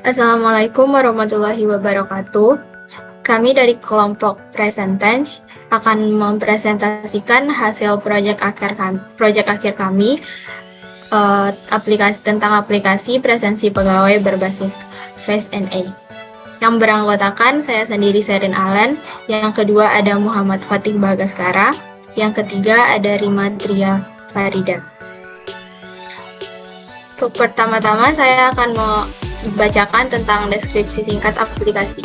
Assalamualaikum warahmatullahi wabarakatuh. Kami dari kelompok Present Tense akan mempresentasikan hasil proyek akhir kami tentang aplikasi presensi pegawai berbasis Face NA. Yang beranggotakan saya sendiri Sherin Allen, yang kedua ada Muhammad Fatih Bagaskara, yang ketiga ada Rima Tria Farida. Untuk pertama-tama saya akan membacakan tentang deskripsi singkat aplikasi.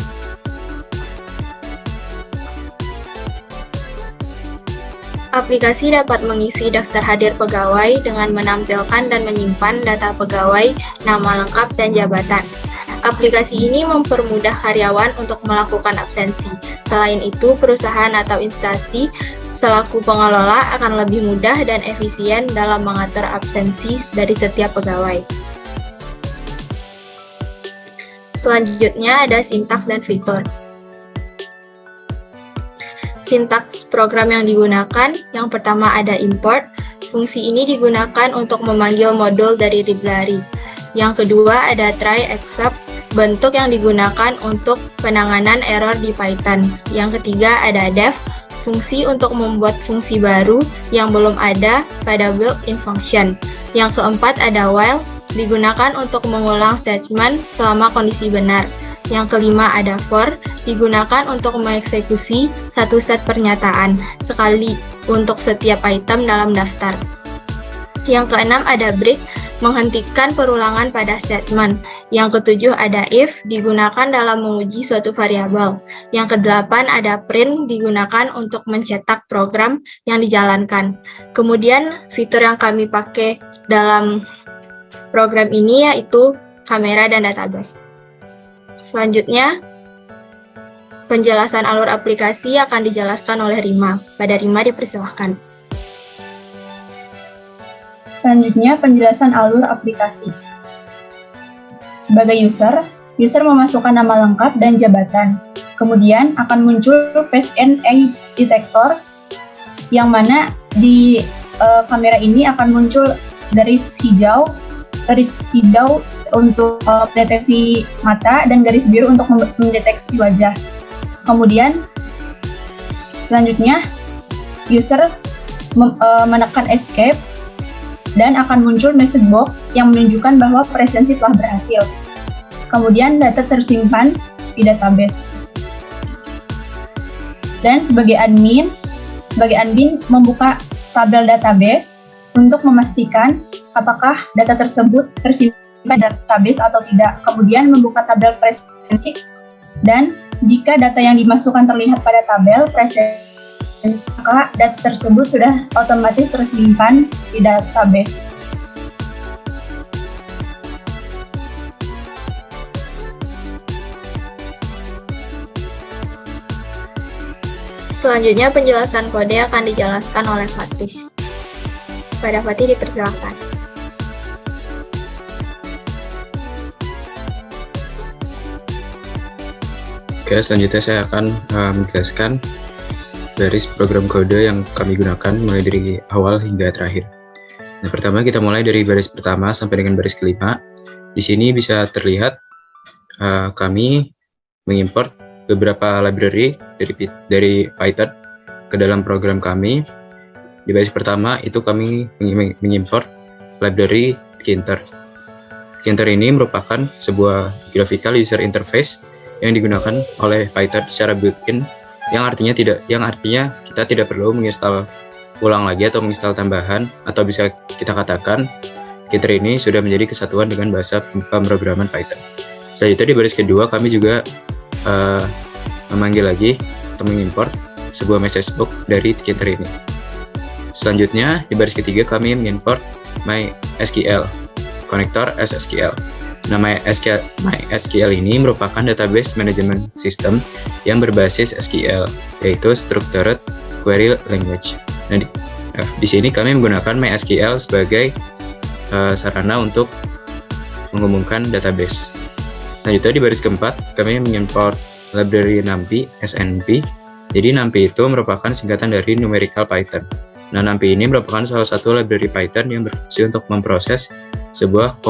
Aplikasi dapat mengisi daftar hadir pegawai dengan menampilkan dan menyimpan data pegawai, nama lengkap, dan jabatan. Aplikasi ini mempermudah karyawan untuk melakukan absensi. Selain itu, perusahaan atau instansi selaku pengelola akan lebih mudah dan efisien dalam mengatur absensi dari setiap pegawai. Selanjutnya ada sintaks dan fitur. Sintaks program yang digunakan, yang pertama ada import. Fungsi ini digunakan untuk memanggil modul dari library. Yang kedua ada try except, bentuk yang digunakan untuk penanganan error di Python. Yang ketiga ada def, fungsi untuk membuat fungsi baru yang belum ada pada built-in function. Yang keempat ada while, digunakan untuk mengulang statement selama kondisi benar. Yang kelima ada for, digunakan untuk mengeksekusi satu set pernyataan sekali untuk setiap item dalam daftar. Yang keenam ada break, menghentikan perulangan pada statement. Yang ketujuh ada if, digunakan dalam menguji suatu variabel. Yang kedelapan ada print, digunakan untuk mencetak program yang dijalankan. Kemudian fitur yang kami pakai dalam program ini yaitu kamera dan database. Selanjutnya, penjelasan alur aplikasi akan dijelaskan oleh Rima. Pada Rima dipersilahkan. Selanjutnya, penjelasan alur aplikasi. Sebagai user memasukkan nama lengkap dan jabatan. Kemudian akan muncul Face NA detector, yang mana di kamera ini akan muncul garis hijau untuk mendeteksi mata dan garis biru untuk mendeteksi wajah. Kemudian selanjutnya user menekan escape dan akan muncul message box yang menunjukkan bahwa presensi telah berhasil. Kemudian data tersimpan di database. Dan sebagai admin membuka tabel database untuk memastikan apakah data tersebut tersimpan di database atau tidak. Kemudian membuka tabel presensi, dan jika data yang dimasukkan terlihat pada tabel presensi, maka data tersebut sudah otomatis tersimpan di database. Selanjutnya penjelasan kode akan dijelaskan oleh Fatih. Pada Fatih dipersilakan. Oke, selanjutnya saya akan menjelaskan baris program kode yang kami gunakan mulai dari awal hingga terakhir. Nah, pertama kita mulai dari baris pertama sampai dengan baris kelima. Di sini bisa terlihat kami mengimport beberapa library dari Python ke dalam program kami. Di baris pertama itu kami mengimport library Tkinter. Tkinter ini merupakan sebuah graphical user interface yang digunakan oleh Python secara built-in, yang artinya kita tidak perlu menginstal ulang lagi atau menginstal tambahan, atau bisa kita katakan Tkinter ini sudah menjadi kesatuan dengan bahasa pemrograman Python. Selanjutnya di baris kedua kami juga memanggil lagi atau mengimport sebuah message box dari Tkinter ini. Selanjutnya di baris ketiga kami mengimport MySQL konektor SSQL. Nama MySQL ini merupakan database management system yang berbasis SQL, yaitu Structured Query Language. Nah, di sini kami menggunakan MySQL sebagai sarana untuk mengumumkan database. Selanjutnya di baris keempat kami mengimport library NumPy SNP. Jadi NumPy itu merupakan singkatan dari Numerical Python. Nah, NumPy ini merupakan salah satu library Python yang berfungsi untuk memproses sebuah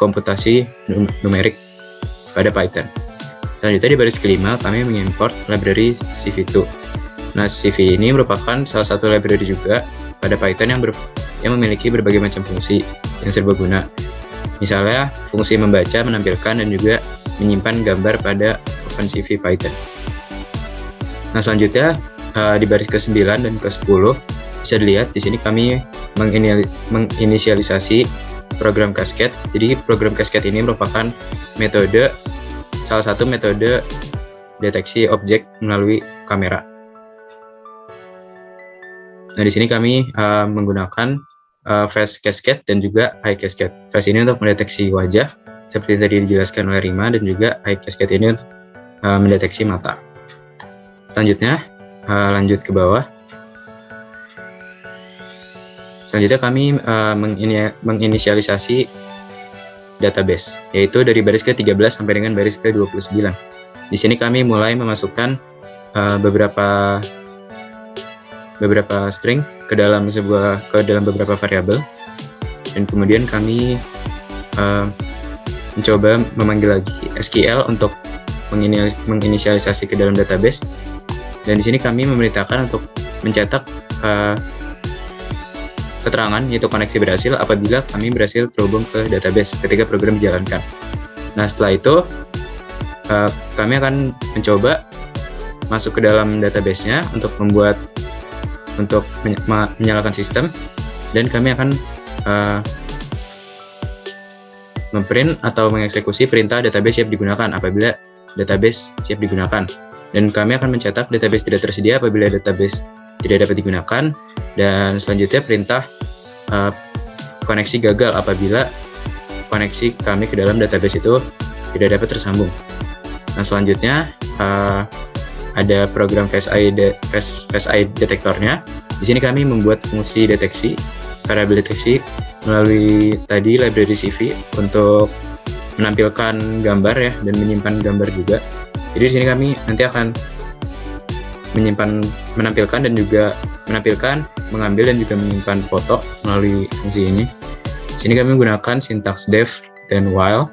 komputasi numerik pada Python. Selanjutnya di baris kelima kami mengimport library CV2. Nah, CV ini merupakan salah satu library juga pada Python yang memiliki berbagai macam fungsi yang serbaguna. Misalnya fungsi membaca, menampilkan, dan juga menyimpan gambar pada OpenCV Python. Nah, selanjutnya di baris ke-9 dan ke-10 bisa dilihat di sini kami menginisialisasi program Cascade. Jadi program Cascade ini merupakan salah satu metode deteksi objek melalui kamera. Nah, di sini kami menggunakan Face Cascade dan juga Eye Cascade. Face ini untuk mendeteksi wajah, seperti tadi dijelaskan oleh Rima, dan juga Eye Cascade ini untuk mendeteksi mata. Selanjutnya, lanjut ke bawah. Selanjutnya kami menginisialisasi database, yaitu dari baris ke-13 sampai dengan baris ke-29. Di sini kami mulai memasukkan beberapa string ke dalam beberapa variabel, dan kemudian kami mencoba memanggil lagi SQL untuk menginisialisasi ke dalam database. Dan di sini kami memerintahkan untuk mencetak keterangan, yaitu koneksi berhasil apabila kami berhasil terhubung ke database ketika program dijalankan. Nah, setelah itu kami akan mencoba masuk ke dalam database-nya untuk menyalakan sistem, dan kami akan memprint atau mengeksekusi perintah database siap digunakan apabila database siap digunakan. Dan kami akan mencetak database tidak tersedia apabila database tidak dapat digunakan, dan selanjutnya perintah koneksi gagal apabila koneksi kami ke dalam database itu tidak dapat tersambung. Nah, selanjutnya ada program Face ID detektornya. Di sini kami membuat fungsi deteksi, variabel deteksi melalui tadi library CV untuk menampilkan gambar ya, dan menyimpan gambar juga. Jadi di sini kami nanti akan menampilkan dan juga mengambil dan juga menyimpan foto melalui fungsi ini. Di sini kami menggunakan sintaks def dan while.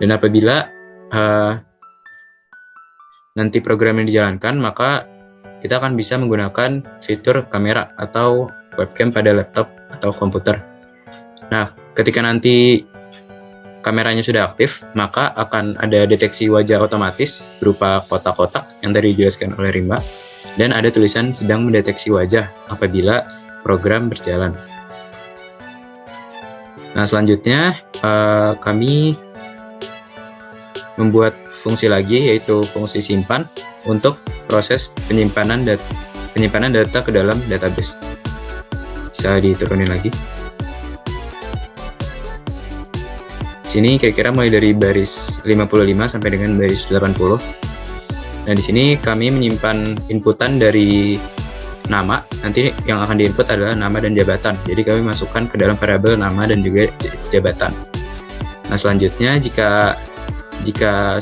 Dan apabila nanti program ini dijalankan, maka kita akan bisa menggunakan fitur kamera atau webcam pada laptop atau komputer. Nah, ketika nanti kameranya sudah aktif, maka akan ada deteksi wajah otomatis berupa kotak-kotak yang tadi dijelaskan oleh Rimba, dan ada tulisan sedang mendeteksi wajah apabila program berjalan. Nah, selanjutnya kami membuat fungsi lagi, yaitu fungsi simpan untuk proses penyimpanan data ke dalam database. Bisa diturunin lagi. Sini kira-kira mulai dari baris 55 sampai dengan baris 80. Nah, di sini kami menyimpan inputan dari nama. Nanti yang akan diinput adalah nama dan jabatan. Jadi kami masukkan ke dalam variabel nama dan juga jabatan. Nah, selanjutnya jika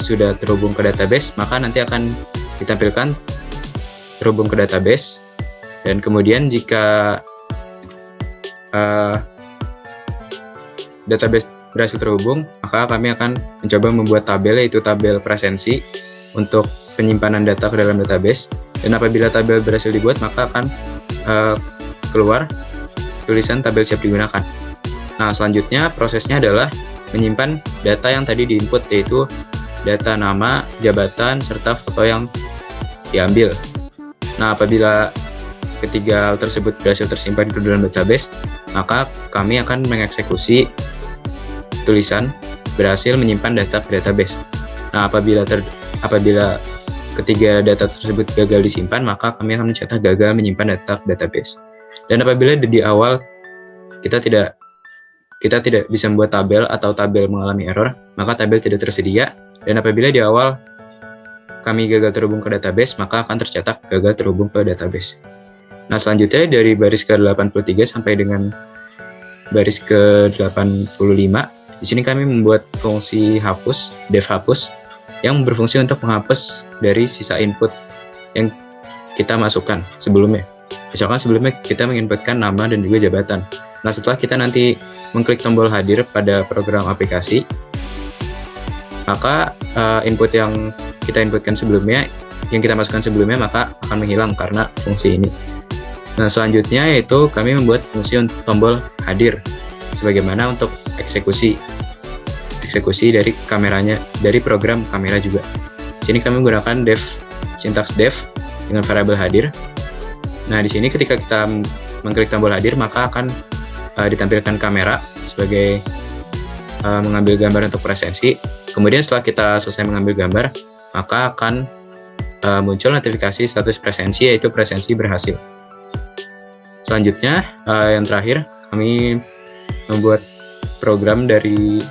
sudah terhubung ke database, maka nanti akan ditampilkan terhubung ke database. Dan kemudian jika database berhasil terhubung, maka kami akan mencoba membuat tabel, yaitu tabel presensi untuk penyimpanan data ke dalam database. Dan apabila tabel berhasil dibuat, maka akan keluar tulisan tabel siap digunakan. Nah, selanjutnya prosesnya adalah menyimpan data yang tadi diinput, yaitu data nama, jabatan, serta foto yang diambil. Nah, apabila ketiga hal tersebut berhasil tersimpan ke dalam database, maka kami akan mengeksekusi tulisan berhasil menyimpan data ke database. Nah, apabila ketiga data tersebut gagal disimpan, maka kami akan mencetak gagal menyimpan data ke database. Dan apabila di awal kita tidak bisa membuat tabel atau tabel mengalami error, maka tabel tidak tersedia. Dan apabila di awal kami gagal terhubung ke database, maka akan tercetak gagal terhubung ke database. Nah, selanjutnya dari baris ke-83 sampai dengan baris ke-85, di sini kami membuat fungsi hapus, def hapus, yang berfungsi untuk menghapus dari sisa input yang kita masukkan sebelumnya. Misalkan sebelumnya kita menginputkan nama dan juga jabatan. Nah, setelah kita nanti mengklik tombol hadir pada program aplikasi, maka input yang kita inputkan sebelumnya, yang kita masukkan sebelumnya, maka akan menghilang karena fungsi ini. Nah, selanjutnya yaitu kami membuat fungsi untuk tombol hadir, sebagaimana untuk eksekusi dari kameranya, dari program kamera juga. Di sini kami menggunakan sintaks def dengan variabel hadir. Nah, di sini ketika kita mengklik tombol hadir, maka akan ditampilkan kamera sebagai mengambil gambar untuk presensi. Kemudian setelah kita selesai mengambil gambar, maka akan muncul notifikasi status presensi, yaitu presensi berhasil. Selanjutnya, yang terakhir, kami membuat program dari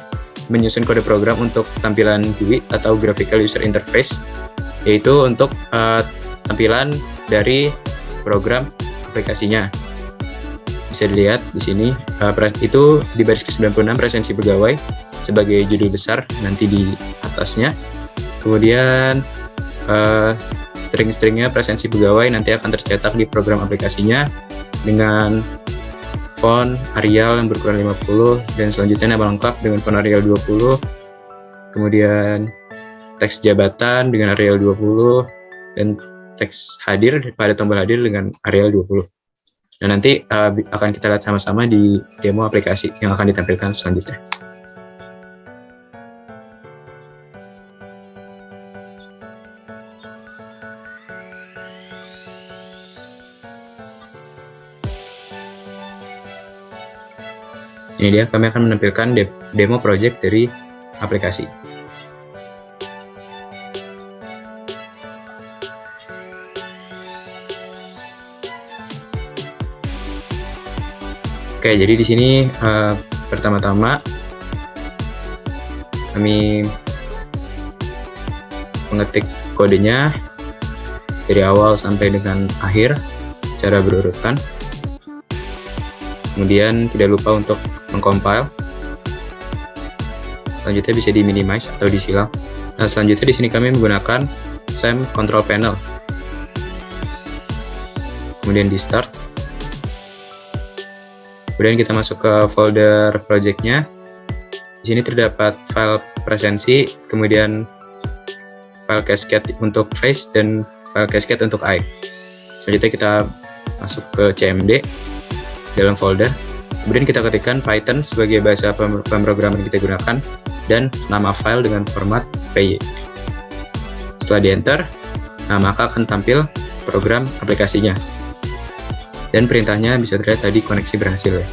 menyusun kode program untuk tampilan GUI atau Graphical User Interface, yaitu untuk tampilan dari program aplikasinya. Bisa dilihat di sini, itu di baris ke-96 presensi pegawai sebagai judul besar nanti di atasnya. Kemudian string-stringnya presensi pegawai nanti akan tercetak di program aplikasinya dengan font Arial yang berukuran 50, dan selanjutnya nama lengkap dengan font Arial 20, kemudian teks jabatan dengan Arial 20, dan teks hadir pada tombol hadir dengan Arial 20. Dan nanti akan kita lihat sama-sama di demo aplikasi yang akan ditampilkan selanjutnya. Ini dia, kami akan menampilkan demo project dari aplikasi. Oke, jadi di sini pertama-tama kami mengetik kodenya dari awal sampai dengan akhir secara berurutan. Kemudian tidak lupa untuk mengcompile. Selanjutnya bisa di-minimize atau disilang. Nah, selanjutnya di sini kami menggunakan SAM Control Panel. Kemudian di start. Kemudian kita masuk ke folder project-nya. Di sini terdapat file presensi, kemudian file cascade untuk face dan file cascade untuk eye. Selanjutnya kita masuk ke CMD dalam folder. Kemudian kita ketikkan Python sebagai bahasa pemrograman yang kita gunakan dan nama file dengan format PY. Setelah di enter, nah maka akan tampil program aplikasinya. Dan perintahnya bisa terlihat tadi koneksi berhasil ya.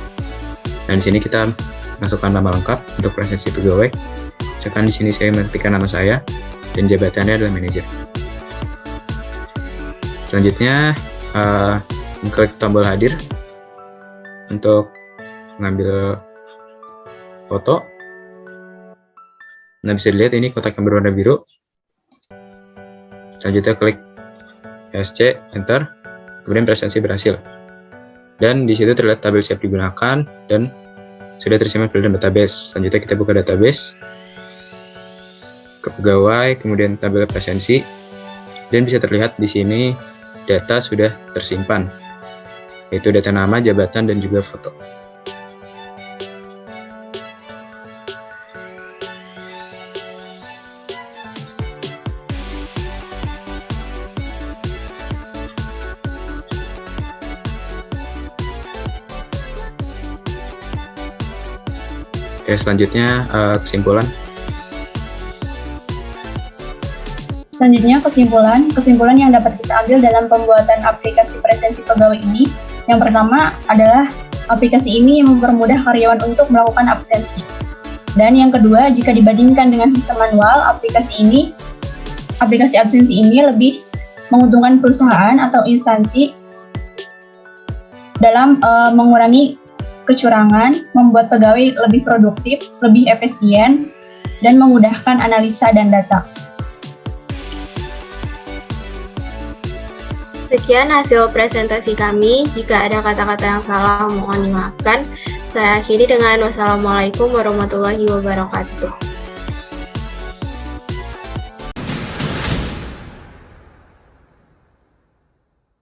Nah, di sini kita masukkan nama lengkap untuk presensi pegawai. Misalkan di sini saya mengetikkan nama saya dan jabatannya adalah manajer. Selanjutnya klik tombol hadir untuk mengambil foto. Nah, bisa dilihat ini kotak yang berwarna biru. Selanjutnya klik SC, enter, kemudian presensi berhasil. Dan di situ terlihat tabel siap digunakan dan sudah tersimpan di dalam database. Selanjutnya kita buka database, ke pegawai, kemudian tabel presensi, dan bisa terlihat di sini data sudah tersimpan, yaitu data nama, jabatan, dan juga foto. Oke, selanjutnya kesimpulan. Selanjutnya kesimpulan yang dapat kita ambil dalam pembuatan aplikasi presensi pegawai ini. Yang pertama adalah aplikasi ini mempermudah karyawan untuk melakukan absensi. Dan yang kedua, jika dibandingkan dengan sistem manual, aplikasi absensi ini lebih menguntungkan perusahaan atau instansi dalam mengurangi kecurangan, membuat pegawai lebih produktif, lebih efisien, dan memudahkan analisa dan data. Sekian hasil presentasi kami. Jika ada kata-kata yang salah, mohon dimaafkan. Saya akhiri dengan wassalamualaikum warahmatullahi wabarakatuh.